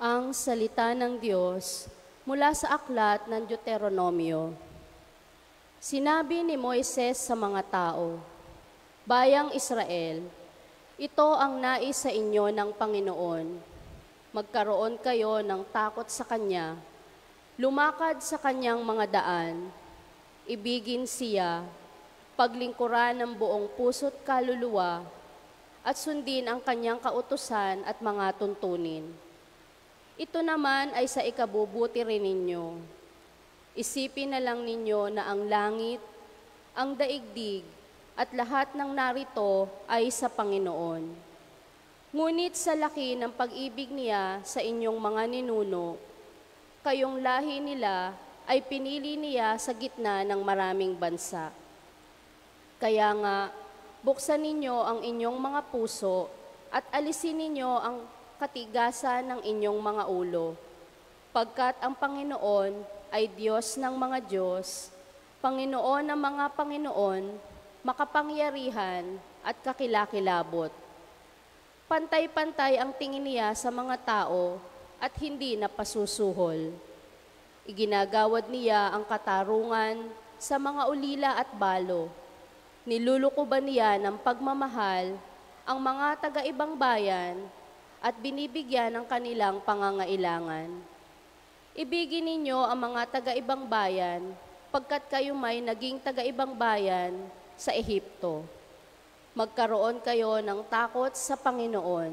Ang salita ng Diyos mula sa aklat ng Deuteronomio. Sinabi ni Moises sa mga tao, "Bayang Israel, ito ang nais sa inyo ng Panginoon. Magkaroon kayo ng takot sa Kanya, lumakad sa Kanyang mga daan, ibigin siya, paglingkuran ng buong puso't kaluluwa, at sundin ang Kanyang kautusan at mga tuntunin. Ito naman ay sa ikabubuti rin ninyo. Isipin na lang ninyo na ang langit, ang daigdig, at lahat ng narito ay sa Panginoon. Ngunit sa laki ng pag-ibig niya sa inyong mga ninuno, kayong lahi nila ay pinili niya sa gitna ng maraming bansa. Kaya nga, buksan ninyo ang inyong mga puso at alisin ninyo ang katigasan ng inyong mga ulo, pagkat ang Panginoon ay Diyos ng mga Diyos, Panginoon ng mga Panginoon, makapangyarihan at kakilakilabot. Pantay-pantay ang tingin niya sa mga tao at hindi napasusuhol. Iginagawad niya ang katarungan sa mga ulila at balo. Nilulukuban niya ng pagmamahal ang mga taga-ibang bayan at binibigyan ng kanilang pangangailangan. Ibigin ninyo ang mga taga-ibang bayan, pagkat kayo may naging taga-ibang bayan sa Ehipto. Magkaroon kayo ng takot sa Panginoon.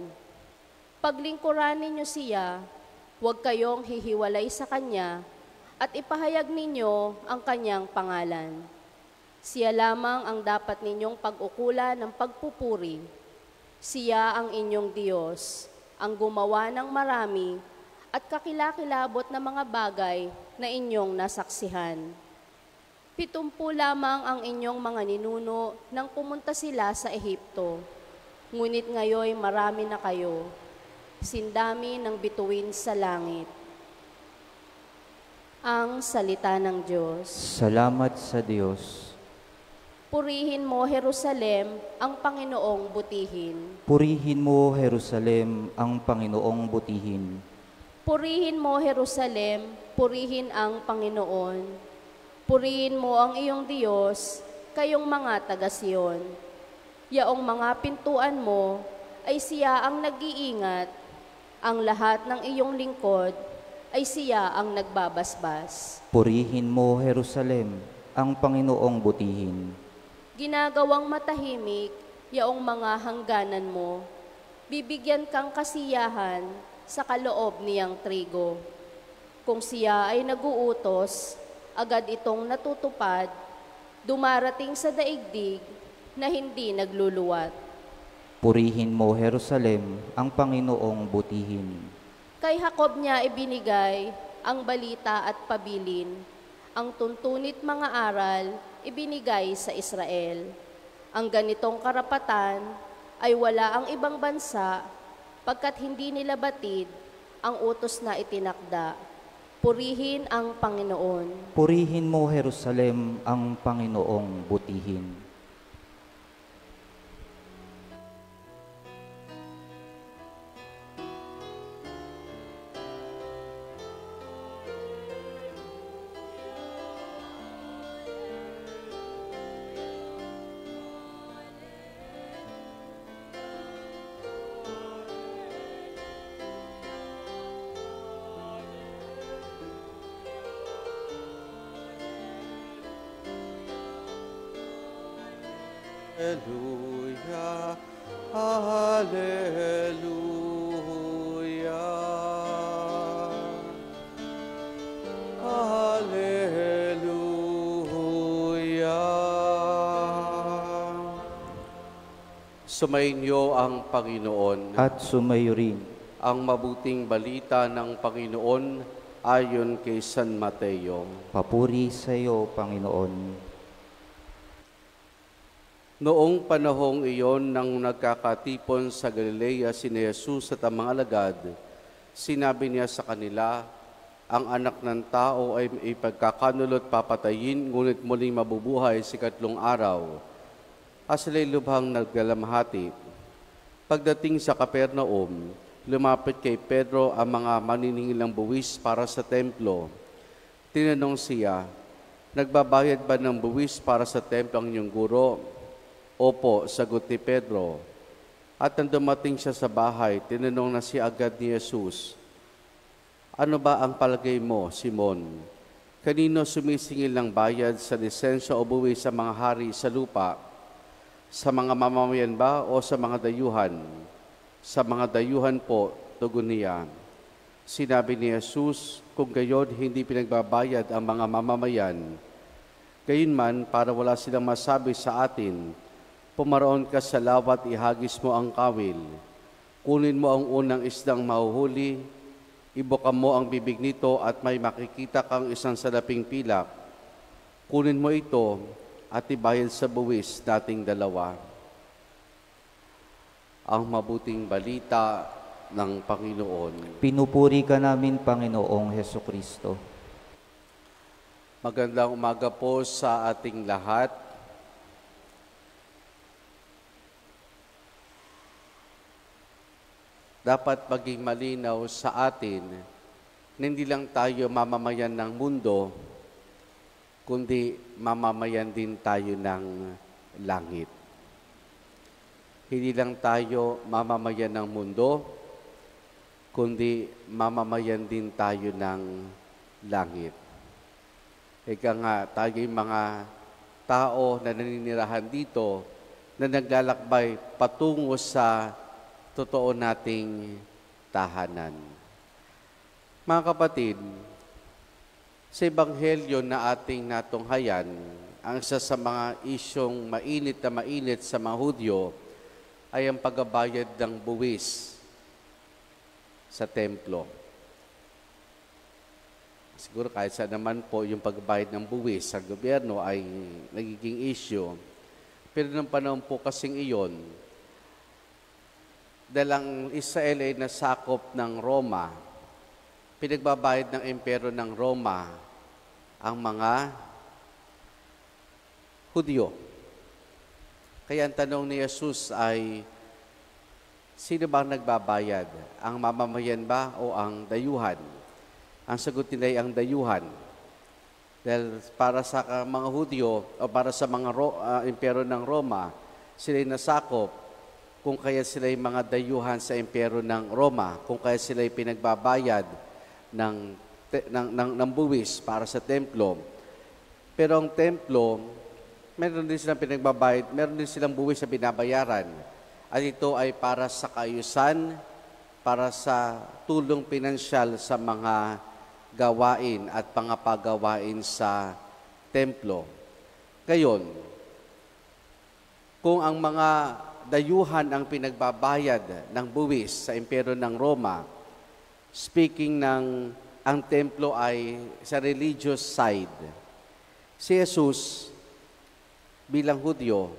Paglingkuran ninyo siya, huwag kayong hihiwalay sa Kanya, at ipahayag ninyo ang Kanyang pangalan. Siya lamang ang dapat ninyong pag-ukulan ng pagpupuri. Siya ang inyong Diyos, ang gumawa ng marami at kakilakilabot na mga bagay na inyong nasaksihan. 70 lamang ang inyong mga ninuno nang pumunta sila sa Ehipto. Ngunit ngayon marami na kayo, sindami ng bituin sa langit. Ang salita ng Diyos. Salamat sa Diyos. Purihin mo, Jerusalem, ang Panginoong butihin. Purihin mo, Jerusalem, ang Panginoong butihin. Purihin mo, Jerusalem, purihin ang Panginoon. Purihin mo ang iyong Diyos, kayong mga taga-Siyon. Yaong mga pintuan mo ay siya ang nag-iingat. Ang lahat ng iyong lingkod ay siya ang nagbabasbas. Purihin mo, Jerusalem, ang Panginoong butihin. Ginagawang matahimik yaong mga hangganan mo. Bibigyan kang kasiyahan sa kaloob niyang trigo. Kung siya ay naguutos, agad itong natutupad, dumarating sa daigdig na hindi nagluluwat. Purihin mo, Jerusalem, ang Panginoong butihin. Kay Jacob niya ibinigay ang balita at pabilin, ang tuntunit mga aral ibinigay sa Israel. Ang ganitong karapatan ay wala ang ibang bansa, pagkat hindi nila batid ang utos na itinakda. Purihin ang Panginoon. Purihin mo, Jerusalem, ang Panginoong butihin. Hallelujah, Hallelujah, Hallelujah. Sumainyo ang Panginoon. At sumayo rin. Ang mabuting balita ng Panginoon ayon kay San Mateo. Papuri sa iyo, Panginoon. Noong panahong iyon nang nagkakatipon sa Galilea sina Jesus at ang mga alagad, sinabi niya sa kanila, ang anak ng tao ay ipagkakanulot papatayin, ngunit muling mabubuhay sa ikatlong araw. At sila'y lubhang nagdalamhati. Pagdating sa Capernaum, lumapit kay Pedro ang mga maniningil buwis para sa templo. Tinanong siya, "Nagbabayad ba ng buwis para sa templo ang iyong guro?" "Opo," sagot ni Pedro. At nang dumating siya sa bahay, tinanong na siya agad ni Jesus, "Ano ba ang palagay mo, Simon? Kanino sumisingil ng bayad sa lisensya o buwis sa mga hari sa lupa? Sa mga mamamayan ba o sa mga dayuhan?" "Sa mga dayuhan po," tugon niya. Sinabi ni Jesus, "Kung gayon, hindi pinagbabayad ang mga mamamayan. Gayunman, para wala silang masabi sa atin, pumaroon ka sa lawa at ihagis mo ang kawil. Kunin mo ang unang isdang mahuhuli, ibuka mo ang bibig nito at may makikita kang isang salaping pilak. Kunin mo ito at ibayad sa buwis nating dalawa." Ang mabuting balita ng Panginoon. Pinupuri ka namin, Panginoong Hesukristo. Magandang umaga po sa ating lahat. Dapat maging malinaw sa atin na hindi lang tayo mamamayan ng mundo, kundi mamamayan din tayo ng langit. Hindi lang tayo mamamayan ng mundo, kundi mamamayan din tayo ng langit. Ika nga, tayo'y mga tao na naninirahan dito na naglalakbay patungo sa totoo nating tahanan. Mga kapatid, sa Ebanghelyo na ating natunghayan, ang isa sa mga isyong mainit sa mga Hudyo ay ang pagbabayad ng buwis sa templo. Siguro kahit saan naman po yung pagbayad ng buwis sa gobyerno ay nagiging issue. Pero ng panahon po kasing iyon, dahil ang Israel ay nasakop ng Roma, pinagbabayad ng impero ng Roma ang mga Hudyo. Kaya ang tanong ni Jesus ay, sino ba nagbabayad? Ang mamamayan ba o ang dayuhan? Ang sagot nila ay ang dayuhan. Dahil para sa mga Hudyo o para sa mga impero ng Roma, sila'y nasakop kung kaya sila'y mga dayuhan sa impero ng Roma, kung kaya sila'y pinagbabayad ng buwis para sa templo. Pero ang templo, meron din silang pinagbabayad, meron din silang buwis na binabayaran. At ito ay para sa kaayusan, para sa tulong pinansyal sa mga gawain at pangapagawain sa templo. Gayon, kung ang mga dayuhan ang pinagbabayad ng buwis sa impero ng Roma, speaking ng ang templo ay sa religious side, si Jesus bilang Hudyo,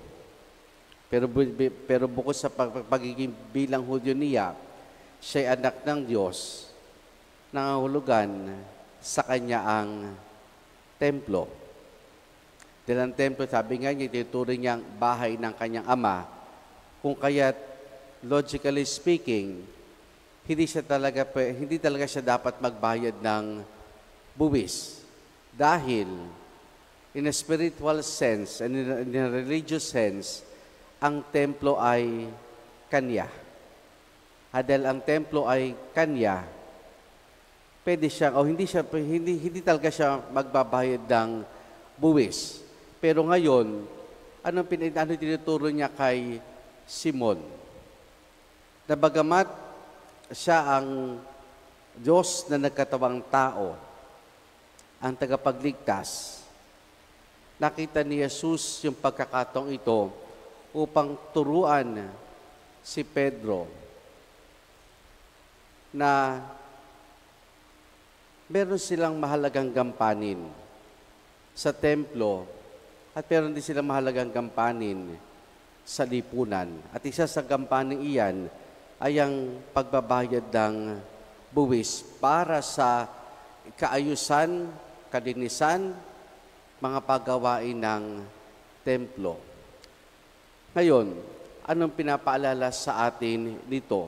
pero bukod sa pagiging bilang Hudyo niya, siya'y anak ng Diyos, nangangahulugan sa kanya ang templo. Dahil ang templo, sabi nga niya, tinuturing niyang bahay ng kanyang ama, kung kaya't logically speaking, hindi talaga siya dapat magbayad ng buwis. Dahil in a spiritual sense and in a religious sense, ang templo ay kanya. Dahil ang templo ay kanya, pwede siya, o hindi talaga siya magbabayad ng buwis. Pero ngayon, ano tinuturo niya kay Simon? Na bagamat siya ang Diyos na nagkatawang tao, ang tagapagligtas, nakita ni Jesus yung pagkakataong ito upang turuan si Pedro na meron silang mahalagang gampanin sa templo at meron din silang mahalagang gampanin sa lipunan. At isa sa gampanin iyan ay ang pagbabayad ng buwis para sa kaayusan, kalinisan, mga paggawain ng templo. Ngayon, anong pinapaalala sa atin dito?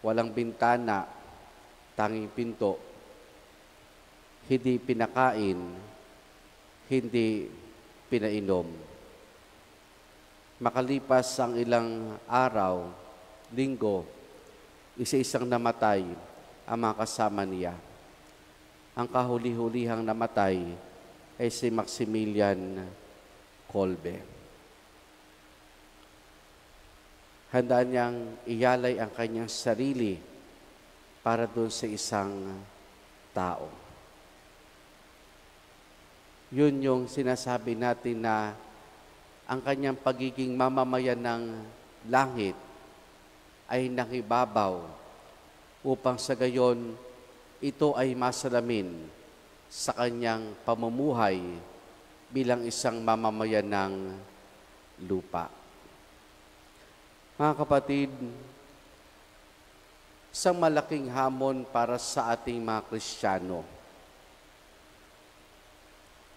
walang bintana, tanging pinto, hindi pinakain, hindi pinainom. Makalipas ang ilang araw, linggo, isa-isang namatay ang mga kasama niya. Ang kahuli-hulihang namatay ay si Maximilian Kolbe. Handa niyang iyalay ang kanyang sarili para doon sa isang tao. Yun yung sinasabi natin na ang kanyang pagiging mamamayan ng langit ay nakibabaw upang sa gayon ito ay masalamin sa kanyang pamumuhay bilang isang mamamayan ng lupa. Mga kapatid, isang malaking hamon para sa ating mga Kristiyano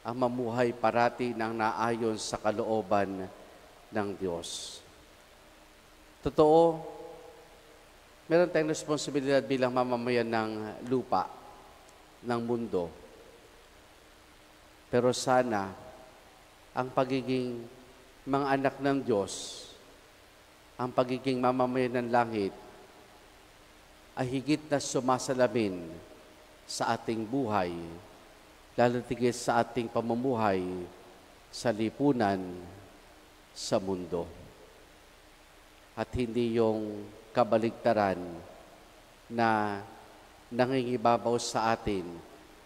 ang mamuhay parati ng naayon sa kalooban ng Diyos. Totoo, meron tayong responsibilidad bilang mamamayan ng lupa, ng mundo. Pero sana, ang pagiging mga anak ng Diyos, ang pagiging mamamayan ng langit, ay higit na sumasalamin sa ating buhay, lalo tigit sa ating pamumuhay sa lipunan, sa mundo. At hindi yung kabaligtaran na nangingibabaw sa atin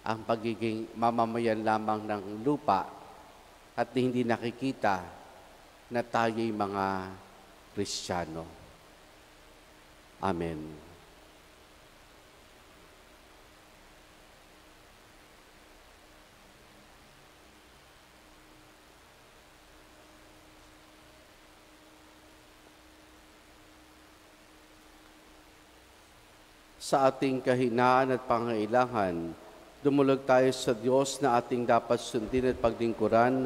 ang pagiging mamamayan lamang ng lupa at hindi nakikita na tayo'y mga Kristiyano. Amen. Sa ating kahinaan at pangailangan, dumulog tayo sa Diyos na ating dapat sundin at paglingkuran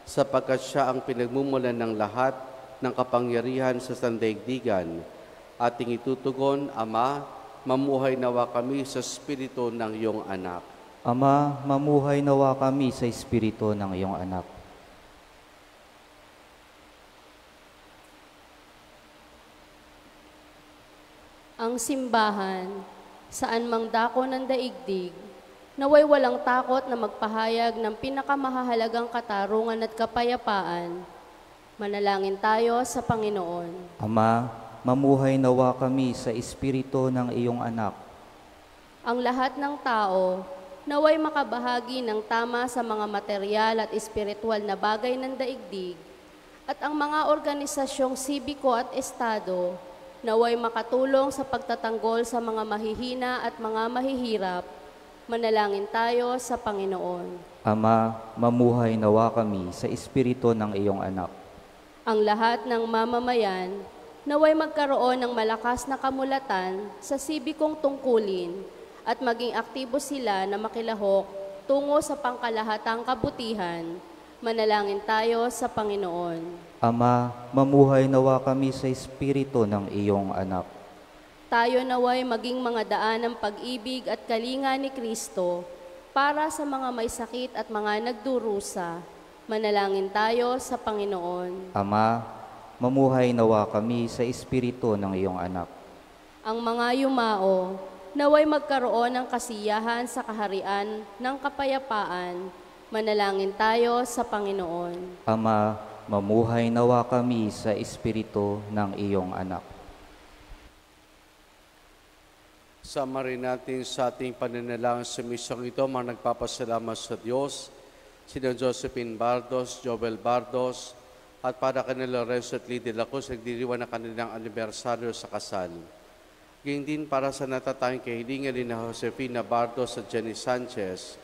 sapagkat Siya ang pinagmumulan ng lahat ng kapangyarihan sa sandaigdigan. Ating itutugon, Ama, mamuhay nawa kami sa Espiritu ng iyong anak. Ama, mamuhay nawa kami sa Espiritu ng iyong anak. Ang simbahan, saan mang dako ng daigdig, naway walang takot na magpahayag ng pinakamahalagang katarungan at kapayapaan. Manalangin tayo sa Panginoon. Ama, mamuhay nawa kami sa Espiritu ng iyong anak. Ang lahat ng tao, naway makabahagi ng tama sa mga material at espiritual na bagay ng daigdig, at ang mga organisasyong sibiko at estado, naway makatulong sa pagtatanggol sa mga mahihina at mga mahihirap. Manalangin tayo sa Panginoon. Ama, mamuhay nawa kami sa Espiritu ng iyong anak. Ang lahat ng mamamayan, naway magkaroon ng malakas na kamulatan sa sibikong tungkulin at maging aktibo sila na makilahok tungo sa pangkalahatang kabutihan. Manalangin tayo sa Panginoon. Ama, mamuhay nawa kami sa Espiritu ng iyong anak. Tayo naway maging mga daan ng pag-ibig at kalinga ni Kristo para sa mga may sakit at mga nagdurusa. Manalangin tayo sa Panginoon. Ama, mamuhay nawa kami sa Espiritu ng iyong anak. Ang mga yumao, naway magkaroon ng kasiyahan sa kaharian ng kapayapaan. Manalangin tayo sa Panginoon. Ama, mamuhay nawa kami sa Espiritu ng iyong anak. Sama rin natin sa ating pananalangin sa misong ito, mga nagpapasalamat sa Diyos, sina Josephine Bardos, Joel Bardos, at para kanila Lorenzo at Lidia Lacuz, nagdiriwan na kanilang anibersaryo sa kasal. Gayun din para sa natatanging kahilingan ni na Josefina Bardos at Jenny Sanchez,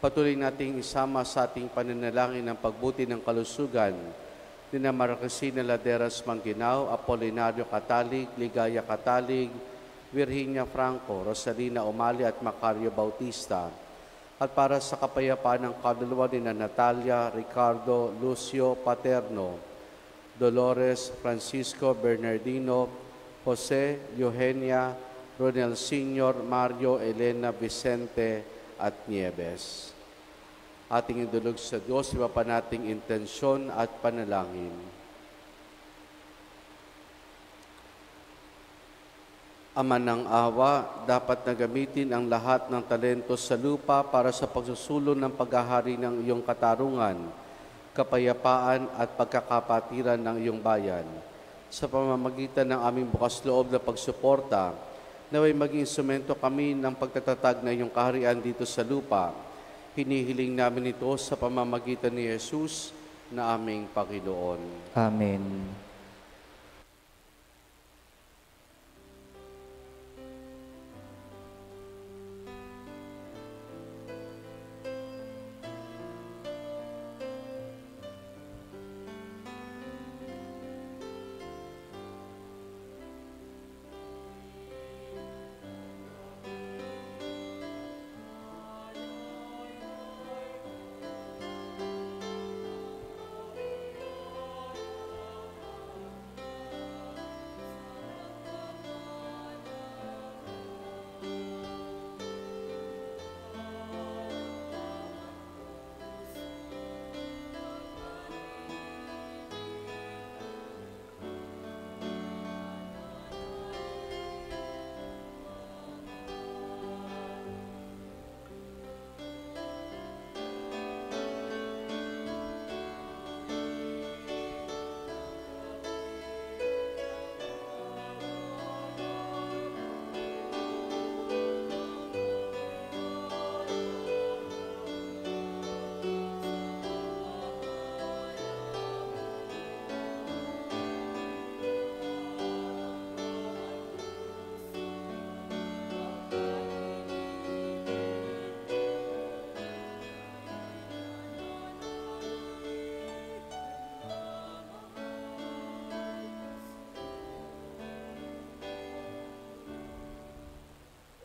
patuloy nating isama sa ating pananalangin ng pagbuti ng kalusugan ni na Marquesina Laderas Manginao, Apolinario Catalig, Ligaya Catalig, Virginia Franco, Rosalina Umali at Macario Bautista, at para sa kapayapaan ng kaluluwa ni na Natalia, Ricardo, Lucio Paterno, Dolores, Francisco Bernardino, Jose, Eugenia, Ronel Sr., Mario, Elena, Vicente, at Nieves. Ating idulog sa Diyos, iba pa nating intensyon at panalangin. Ama ng awa, dapat na gamitin ang lahat ng talento sa lupa para sa pagsusulong ng paghahari ng iyong katarungan, kapayapaan at pagkakapatiran ng iyong bayan. Sa pamamagitan ng aming bukas loob na pagsuporta, naway maging instrumento kami ng pagtatatag na iyong kaharian dito sa lupa. Hinihiling namin ito sa pamamagitan ni Jesus na aming Panginoon. Amen.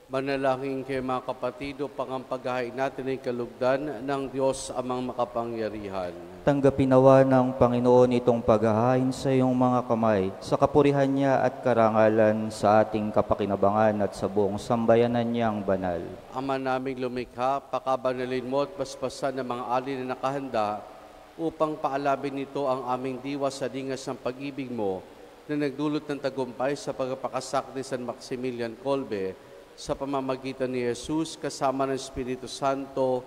Manalangin kayo mga kapatid upang ang paghahain natin ay kalugdan ng Diyos amang makapangyarihan. Tanggapin nawa ng Panginoon itong paghahain sa iyong mga kamay, sa kapurihan niya at karangalan sa ating kapakinabangan at sa buong sambayanan niyang banal. Ama naming lumikha, pakabanalin mo at paspasan ng mga alin na nakahanda upang paalabin nito ang aming diwa sa dingas ng pag-ibig mo na nagdulot ng tagumpay sa pagpapakasak ni San Maximilian Kolbe sa pamamagitan ni Jesus kasama ng Espiritu Santo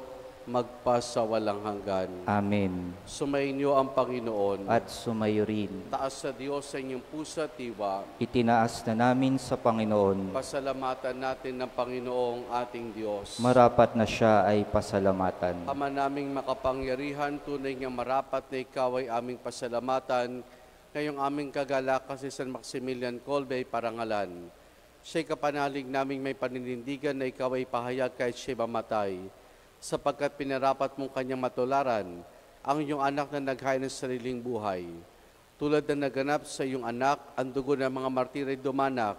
magpasawalang hanggan. Amen. Sumainyo ang Panginoon. At sumayo rin. Taas sa Diyos sa inyong puso at diwa. Itinaas na namin sa Panginoon. Pasalamatan natin ng Panginoong ating Diyos. Marapat na siya ay pasalamatan. Ama naming makapangyarihan, tunay nga marapat na ikaw ay aming pasalamatan. Ngayong aming kagalakan si San Maximilian Kolbe ay parangalan. Siya'y kapanalig naming may paninindigan na ikaw ay pahayag kahit siya'y mamatay, sapagkat pinarapat mong kanyang matularan ang iyong anak na naghain ng sariling buhay. Tulad na naganap sa iyong anak, ang dugo ng mga martir ay dumanak,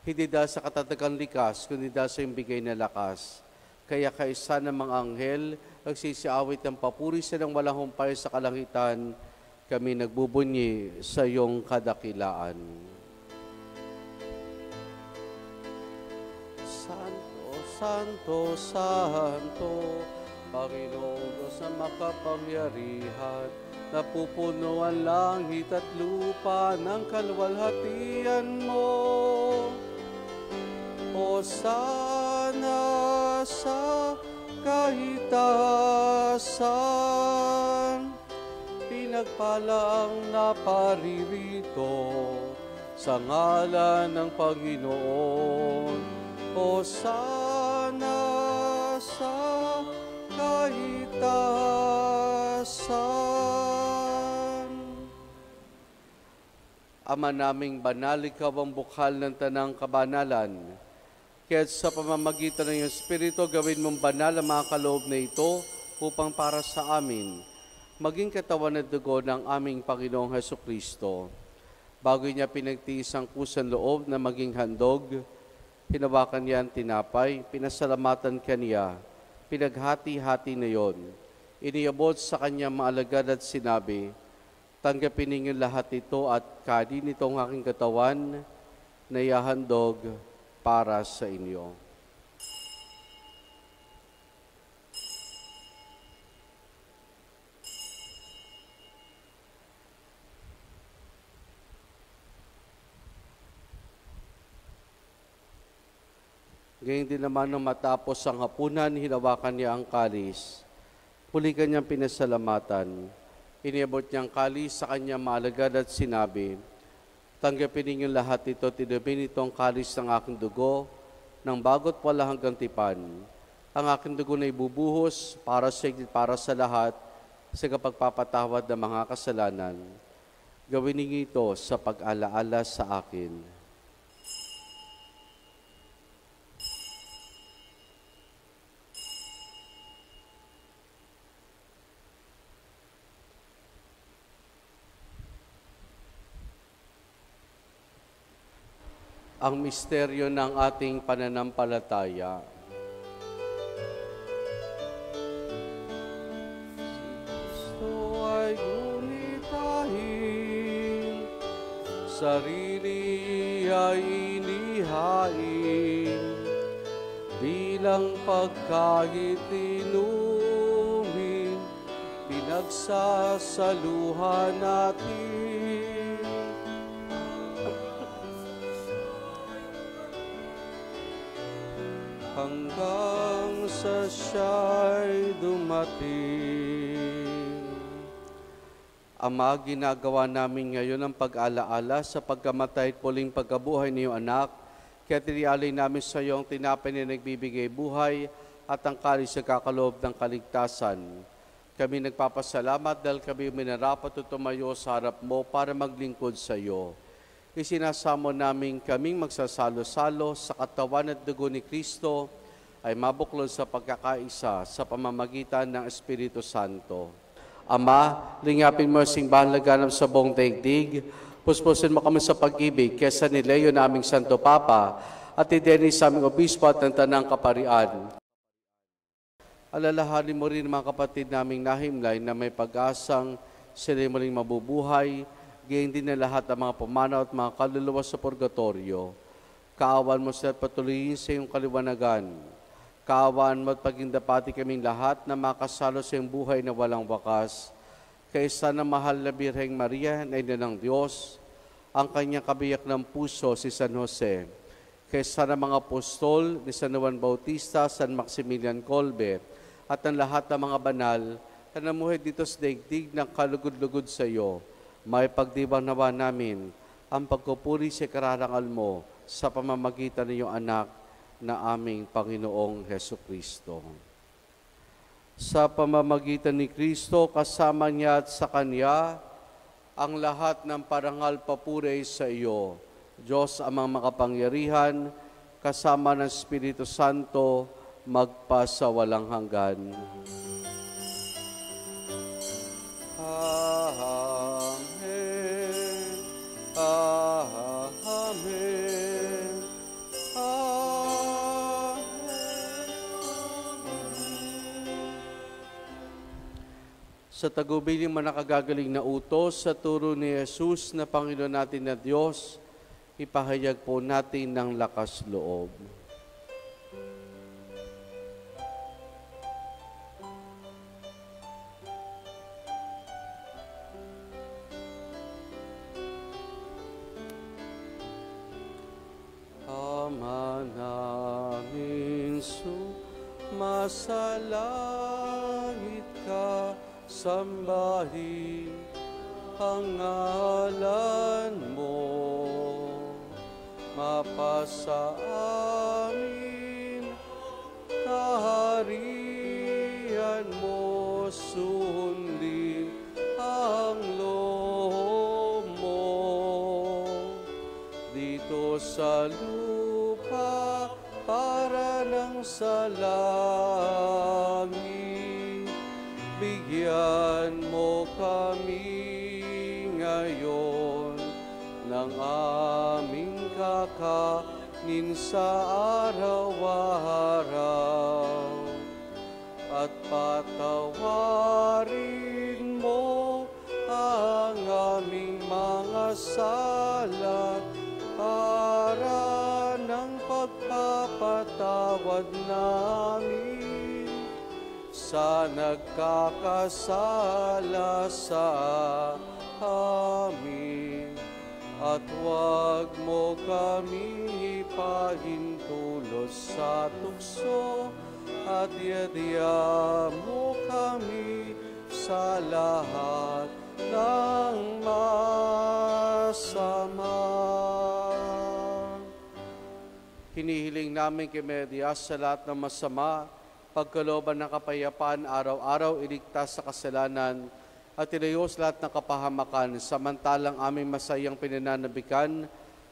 hindi dahil sa katatagang likas, kundi dahil sa iyong bigay na lakas. Kaya kaisa ng mga anghel, nagsisiawit ng papuri sa ng walang humpay sa kalangitan, kami nagbubunyi sa iyong kadakilaan. Santo, Santo, Panginoong Diyos na makapangyarihan, napupuno ang langit at lupa ng kaluwalhatian mo. Hosana sa kahitasan, pinagpala ang naparirito sa ngalan ng Panginoon. Hosana sa kahitasan. Ama naming banal, ikaw ang bukal ng tanang kabanalan. Kaya't sa pamamagitan ng iyong Espiritu, gawin mong banal ang mga kaloob na ito upang para sa amin, maging katawan at dugo ng aming Panginoong Hesukristo. Bago niya pinagtiis ang kusang loob na maging handog, hinawakan niya ang tinapay, pinasalamatan kaniya, pinaghati-hati na yon. Iniabot sa kanyang mga alagad at sinabi, tanggapin ninyo lahat ito at kanin itong aking katawan na ihahandog para sa inyo. Ngayon din naman nung matapos ang hapunan, hinawakan niya ang kalis. Muli kanyang pinasalamatan. Iniabot niyang kalis sa kanyang maalagad at sinabi, tanggapin ninyong lahat ito, tinubin itong kalis ng aking dugo, ng bago't wala hanggang tipan. Ang aking dugo na ibubuhos para sa lahat, sa kapagpapatawad ng mga kasalanan. Gawin ninyo ito sa pag-alaala sa akin. Ang misteryo ng ating pananampalataya. Si Kristo ay gunitahin, sarili ay inihain, bilang pagkain inumin, pinagsasaluhan natin. Hanggang sa siya'y dumating. Ama, ginagawa namin ngayon ang pag-alaala sa pagkamatay at muling pagkabuhay ni iyong anak, kaya tinialay namin sa iyo ang tinapay na nagbibigay buhay at ang kalis sa kakaloob ng kaligtasan. Kami nagpapasalamat dahil kami minarapat at tumayo sa harap mo para maglingkod sa iyo. Isinasamo namin kaming magsasalo-salo sa katawan at dugo ni Kristo ay mabuklod sa pagkakaisa sa pamamagitan ng Espiritu Santo. Ama, lingapin mo ang simbahan laganap sa buong daigdig, puspusin mo kami sa pag-ibig kesa ni Leo naming Santo Papa at i-Dennis sa aming obispo at ng Tanang Kaparian. Alalahanin mo rin mga kapatid naming nahimlay na may pag-asang sila muling mabubuhay, gayon din na lahat ng mga pumanaw at mga kaluluwa sa purgatorio. Kaawan mo sila at patuloyin sa iyong kaliwanagan. Kaawaan mo at pagindapati kaming lahat na makasalo sa iyong buhay na walang wakas. Kaysa na mahal na Birheng Maria, na ina ng Diyos, ang kanyang kabiyak ng puso si San Jose. Kaysa na mga apostol ni San Juan Bautista, San Maximilian Kolbe, at ang lahat ng mga banal na namuhay dito sa daigdig ng kalugod-lugod sa iyo, may pagdibang nawa namin ang pagkupuri sa kararangal mo sa pamamagitan ng iyong anak na aming Panginoong Hesukristo. Sa pamamagitan ni Kristo, kasama niya at sa Kanya, ang lahat ng parangal papuri sa iyo, Diyos amang makapangyarihan, kasama ng Espiritu Santo, magpasa walang hanggan. Sa tagubiling manakagagaling na utos sa turo ni Jesus na Panginoon natin na Diyos, ipahayag po natin ng lakas loob. Ama namin sumasalangit ka, sambahin ang ngalan mo, mapasa amin kaharian mo, sundin ang loob mo dito sa lupa para ng sa langit. Bigyan mo kami ngayon ng aming kakanin sa araw-araw at patawarin mo ang aming mga sala para ng pagkakas lingkod namin sa nagkakasala sa amin. At huwag mo kami pahintulos sa tukso, at yadya mo kami sa lahat ng masama. Hinihiling namin kay Media sa lahat ng masama, pagkalooban ng kapayapaan, araw-araw iligtas sa kasalanan, at ilayos lahat ng kapahamakan, samantalang aming masayang pinananabikan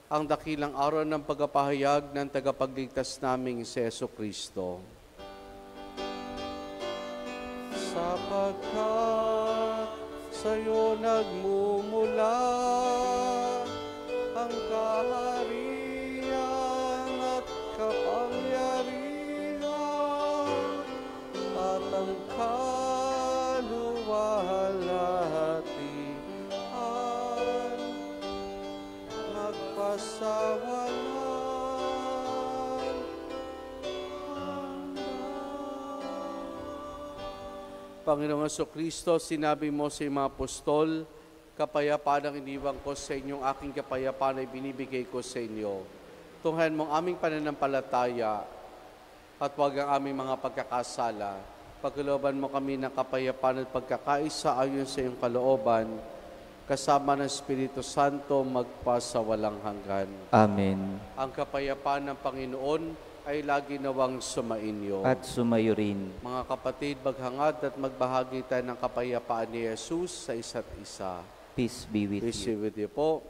ang dakilang araw ng pagpapahayag ng tagapagligtas naming si Jesucristo. Sapagkat sa'yo nagmumula ang kaharian at kapangyarihan at ang kaluwalhatian magpasawalan. Panginoong Jesucristo, sinabi mo sa mga apostol, kapayapaan ang iniwang ko sa inyong aking kapayapaan ay binibigay ko sa inyo. Tunghayan mong aming pananampalataya at huwag ang aming mga pagkakasala. Pagkalooban mo kami ng kapayapaan at pagkakaisa ayon sa iyong kalooban, kasama ng Espiritu Santo magpasawalang hanggan. Amen. Ang kapayapaan ng Panginoon ay lagi nawang sumainyo. At sumayo rin. Mga kapatid, maghangad at magbahagi tayo ng kapayapaan ni Jesus sa isa't isa. Peace be with Peace you. be with you po.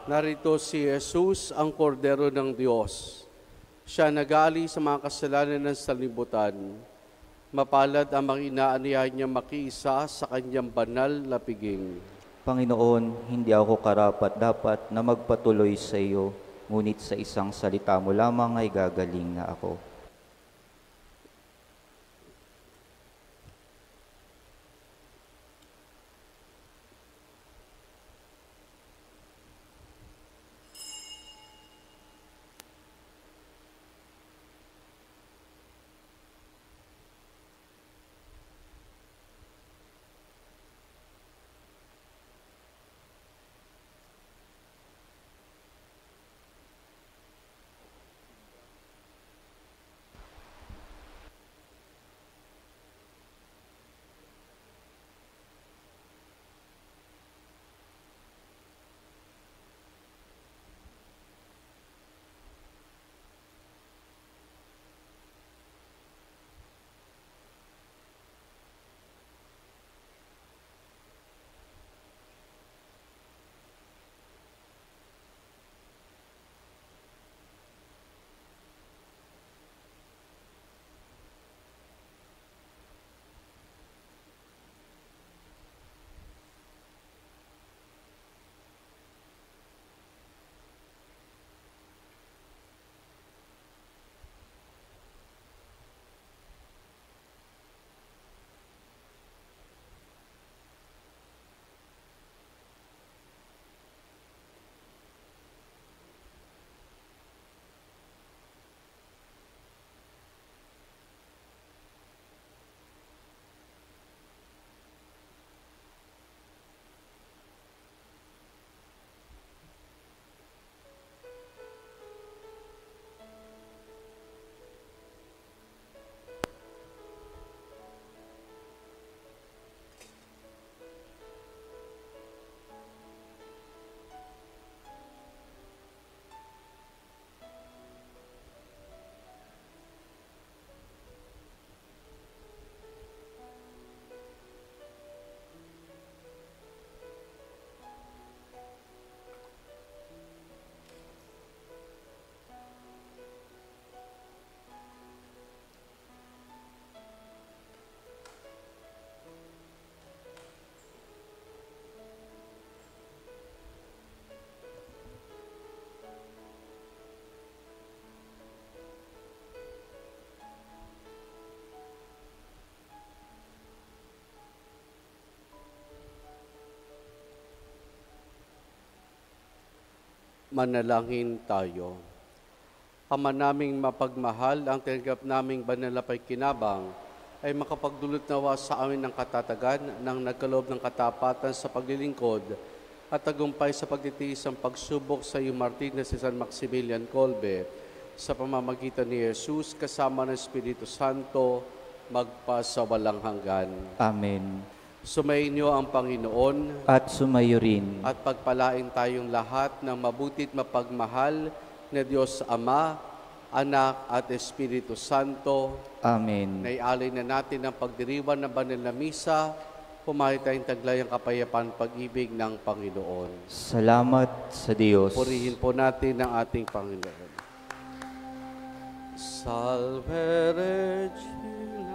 Narito si Jesus, ang kordero ng Diyos. Siya nagali sa mga kasalanan ng sanlibutan. Mapalad ang mga inaaniyahan niya makiisa sa kanyang banal na piging. Panginoon, hindi ako karapat-dapat na magpatuloy sa iyo, ngunit sa isang salita mo lamang ay gagaling na ako. Manalangin tayo. Ama naming mapagmahal, ang tinanggap naming banal na pakikinabang ay makapagdulot nawa sa amin ng katatagan ng nagkaloob ng katapatan sa paglilingkod at tagumpay sa pagtitiis ng pagsubok sa iyong martir na si San Maximilian Kolbe sa pamamagitan ni Jesus kasama ng Espiritu Santo magpasawalang hanggan. Amen. Sumainyo ang Panginoon At sumayo rin. at pagpalain tayong lahat ng mabutit mapagmahal na Diyos Ama, Anak at Espiritu Santo. Amen. Naialay na natin ang pagdiriwan ng banal na misa, pumahay tayong taglay ang kapayapaan pag-ibig ng Panginoon. Salamat sa Diyos. Purihin po natin ang ating Panginoon. Salve Regina